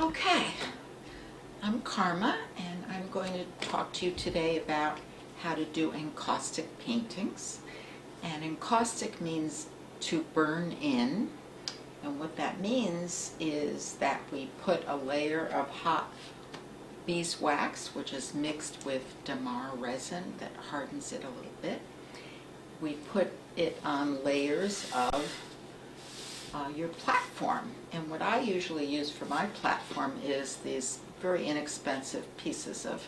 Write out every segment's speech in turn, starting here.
Okay, I'm Karma, and I'm going to talk to you today about how to do encaustic paintings. And encaustic means to burn in, and what that means is that we put a layer of hot beeswax, which is mixed with damar resin that hardens it a little bit. We put it on layers of your platform, and what I usually use for my platform is these very inexpensive pieces of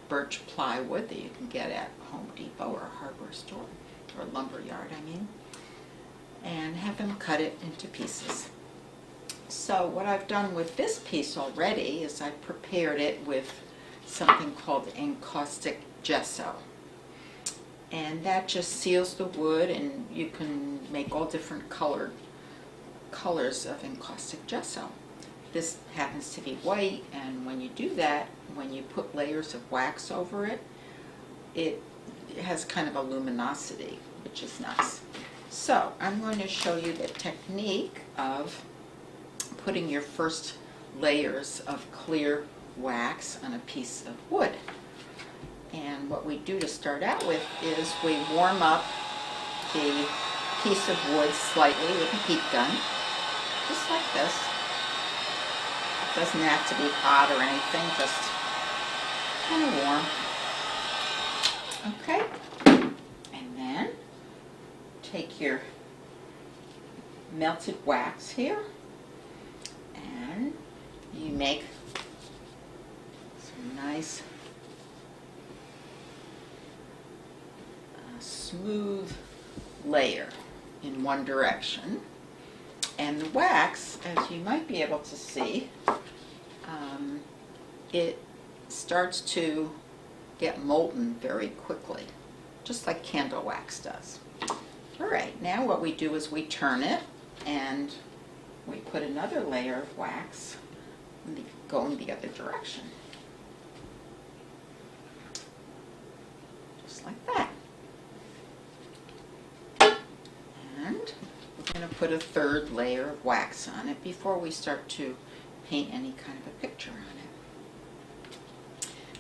birch plywood that you can get at Home Depot or a hardware store, or lumber yard I mean, and have them cut it into pieces. So what I've done with this piece already is I've prepared it with something called encaustic gesso, and that just seals the wood, and you can make all different colors of encaustic gesso. This happens to be white, and when you do that, when you put layers of wax over it, it has kind of a luminosity, which is nice. So I'm going to show you the technique of putting your first layers of clear wax on a piece of wood. And what we do to start out with is we warm up the piece of wood slightly with a heat gun, just like this. It doesn't have to be hot or anything, just kind of warm. Okay, and then take your melted wax here, and you make some nice smooth layer in one direction. And the wax, as you might be able to see, it starts to get molten very quickly, just like candle wax does. Alright, now what we do is we turn it, and we put another layer of wax going the other direction. Just like that. And we're going to put a third layer of wax on it before we start to paint any kind of a picture on it.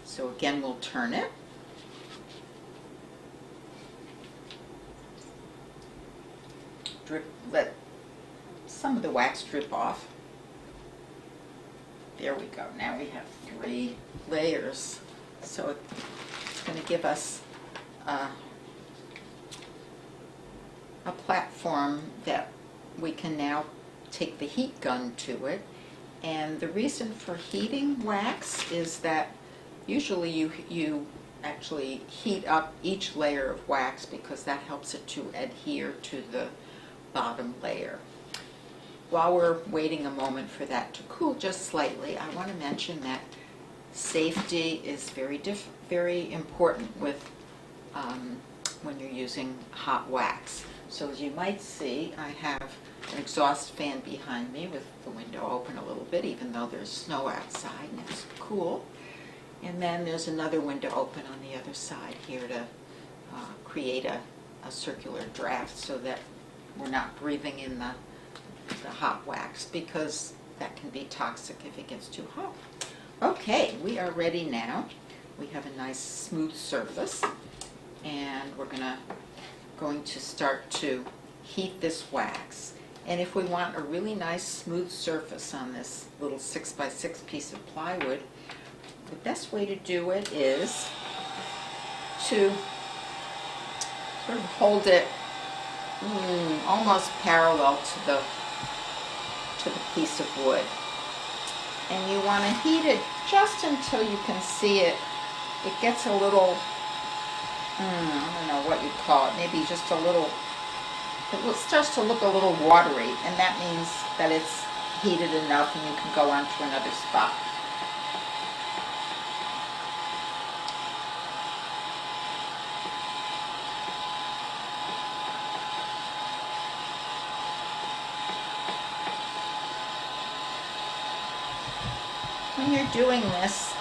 So again, we'll turn it. Let some of the wax drip off. There we go. Now we have 3 layers. So it's going to give us a platform that we can now take the heat gun to it. And the reason for heating wax is that usually you actually heat up each layer of wax because that helps it to adhere to the bottom layer. While we're waiting a moment for that to cool just slightly, I want to mention that safety is very important with when you're using hot wax. So as you might see, I have an exhaust fan behind me with the window open a little bit, even though there's snow outside and it's cool. And then there's another window open on the other side here to create a circular draft so that we're not breathing in the hot wax, because that can be toxic if it gets too hot. Okay, we are ready now. We have a nice smooth surface, and we're going to start to heat this wax. And if we want a really nice smooth surface on this little 6x6 piece of plywood, the best way to do it is to sort of hold it almost parallel to the piece of wood. And you want to heat it just until you can see it. It gets a little, I don't know what you'd call it, maybe just a little, it starts to look a little watery, and that means that it's heated enough and you can go on to another spot. When you're doing this,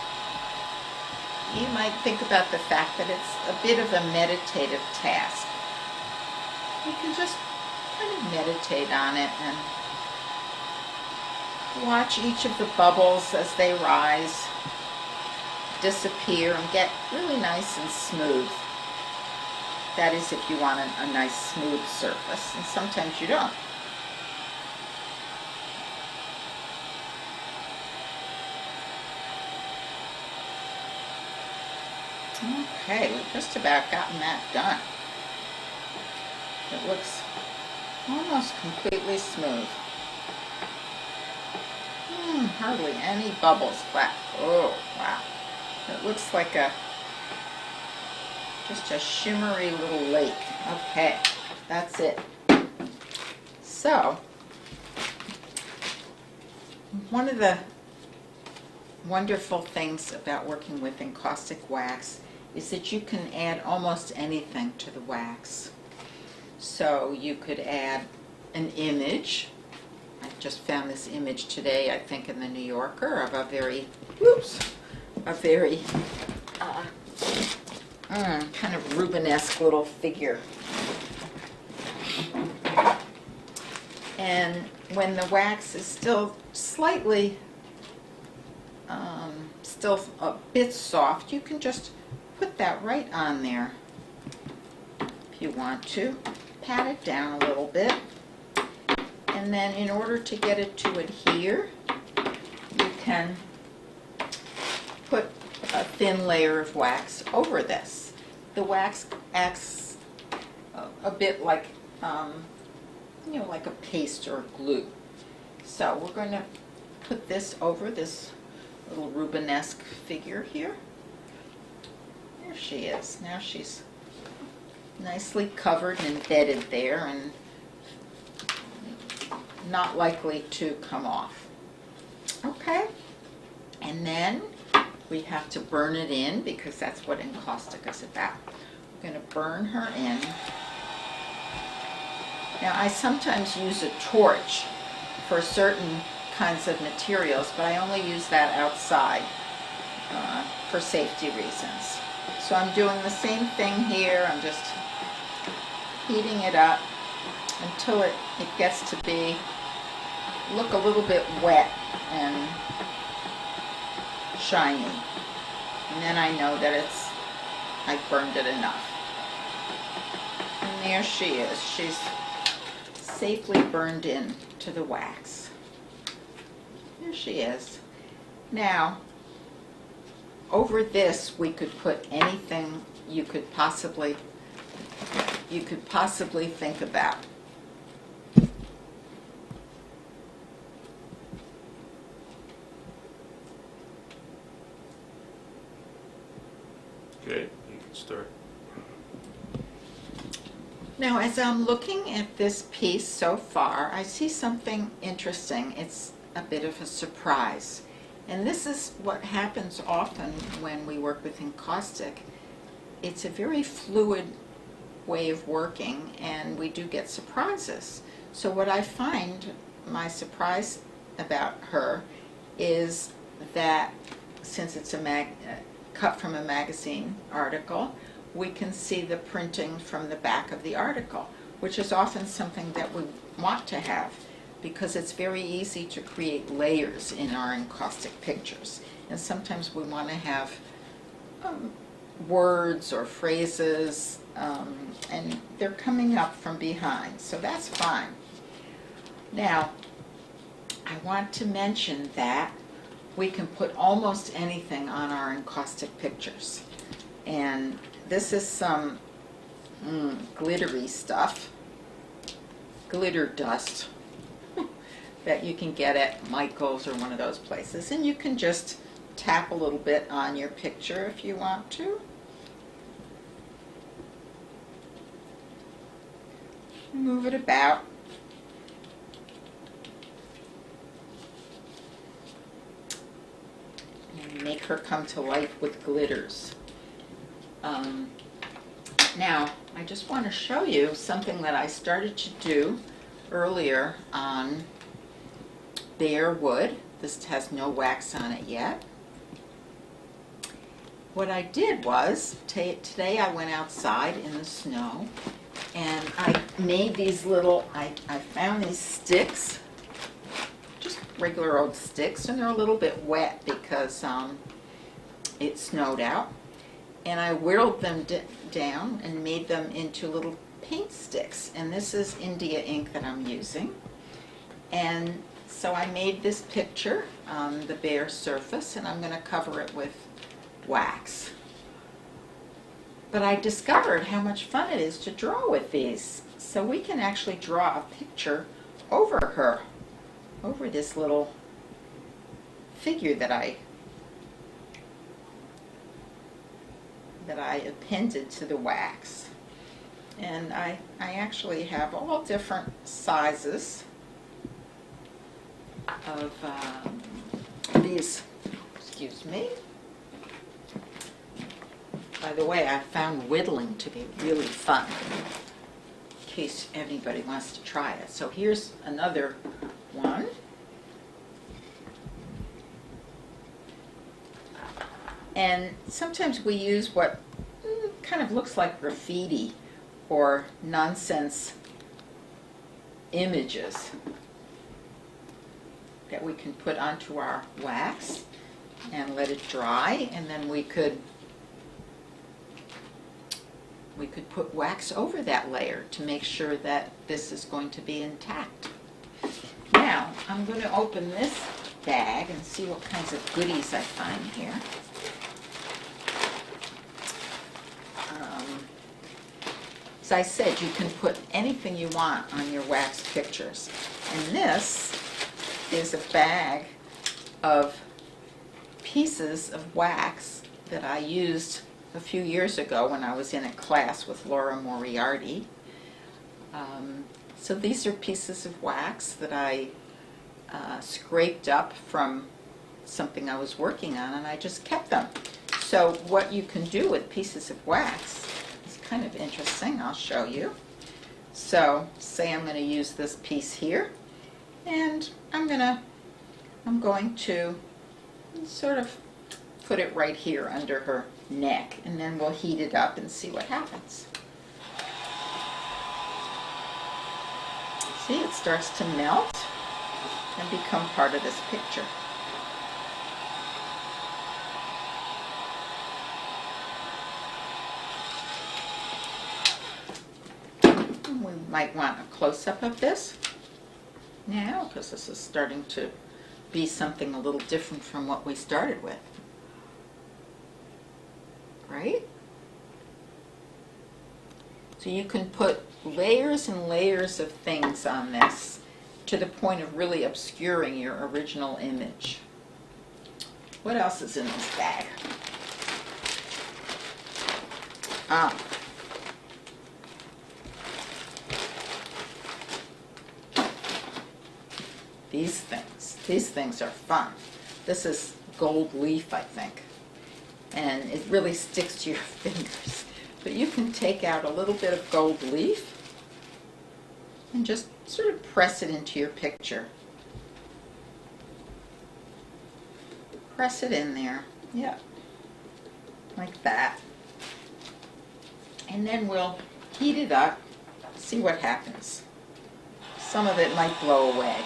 you might think about the fact that it's a bit of a meditative task. You can just kind of meditate on it and watch each of the bubbles as they rise, disappear, and get really nice and smooth. That is if you want a nice smooth surface, and sometimes you don't. Okay, we've just about gotten that done. It looks almost completely smooth. Hardly any bubbles left. Oh, wow. It looks like just a shimmery little lake. Okay, that's it. So, one of the wonderful things about working with encaustic wax is that you can add almost anything to the wax. So you could add an image. I just found this image today, I think in the New Yorker, of a very kind of Rubenesque little figure. And when the wax is still slightly, still a bit soft, you can just put that right on there if you want to. Pat it down a little bit. And then in order to get it to adhere, you can put a thin layer of wax over this. The wax acts a bit like, like a paste or glue. So we're going to put this over this little Rubenesque figure here. There she is. Now she's nicely covered and embedded there and not likely to come off. Okay, and then we have to burn it in because that's what encaustic is about. We're going to burn her in. Now I sometimes use a torch for certain kinds of materials, but I only use that outside for safety reasons. So I'm doing the same thing here. I'm just heating it up until it gets to look a little bit wet and shiny. And then I know that I've burned it enough. And there she is. She's safely burned in to the wax. There she is. Now, over this we could put anything you could possibly think about. Okay, you can start. Now, as I'm looking at this piece so far, I see something interesting. It's a bit of a surprise. And this is what happens often when we work with encaustic. It's a very fluid way of working, and we do get surprises. So what I find my surprise about her is that since it's cut from a magazine article, we can see the printing from the back of the article, which is often something that we want to have because it's very easy to create layers in our encaustic pictures. And sometimes we want to have words or phrases, and they're coming up from behind, so that's fine. Now, I want to mention that we can put almost anything on our encaustic pictures. And this is some glittery stuff, glitter dust, that you can get at Michael's or one of those places. And you can just tap a little bit on your picture if you want to. Move it about. And make her come to life with glitters. Now, I just want to show you something that I started to do earlier on bare wood. This has no wax on it yet. What I did was, today I went outside in the snow and I made these little, I found these sticks, just regular old sticks, and they're a little bit wet because it snowed out. And I whittled them down and made them into little paint sticks. And this is India ink that I'm using. And so I made this picture on the bare surface, and I'm going to cover it with wax. But I discovered how much fun it is to draw with these. So we can actually draw a picture over this little figure that I appended to the wax. And I actually have all different sizes of these, excuse me. By the way, I found whittling to be really fun, in case anybody wants to try it. So here's another one. And sometimes we use what kind of looks like graffiti or nonsense images that we can put onto our wax and let it dry, and then we could put wax over that layer to make sure that this is going to be intact. Now, I'm going to open this bag and see what kinds of goodies I find here. As I said, you can put anything you want on your wax pictures. And this is a bag of pieces of wax that I used a few years ago when I was in a class with Laura Moriarty. So these are pieces of wax that I scraped up from something I was working on, and I just kept them. So what you can do with pieces of wax is kind of interesting. I'll show you. So say I'm going to use this piece here, and I'm going to sort of put it right here under her neck, and then we'll heat it up and see what happens. See, it starts to melt and become part of this picture. And we might want a close-up of this now, because this is starting to be something a little different from what we started with. Right? So you can put layers and layers of things on this to the point of really obscuring your original image. What else is in this bag? These things. These things are fun. This is gold leaf, I think. And it really sticks to your fingers. But you can take out a little bit of gold leaf and just sort of press it into your picture. Press it in there. Yep. Like that. And then we'll heat it up, see what happens. Some of it might blow away.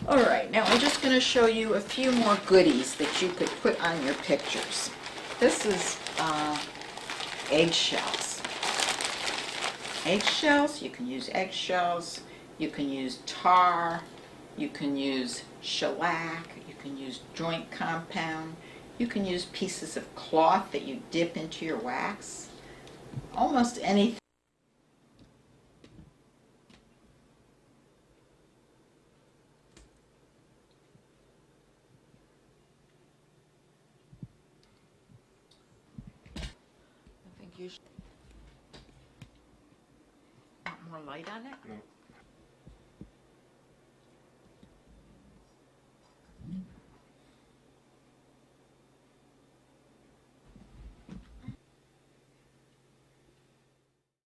Alright, now I'm just going to show you a few more goodies that you could put on your pictures. This is eggshells. Eggshells, you can use eggshells, you can use tar, you can use shellac, you can use joint compound, you can use pieces of cloth that you dip into your wax. Almost anything. You should want more light on it? No.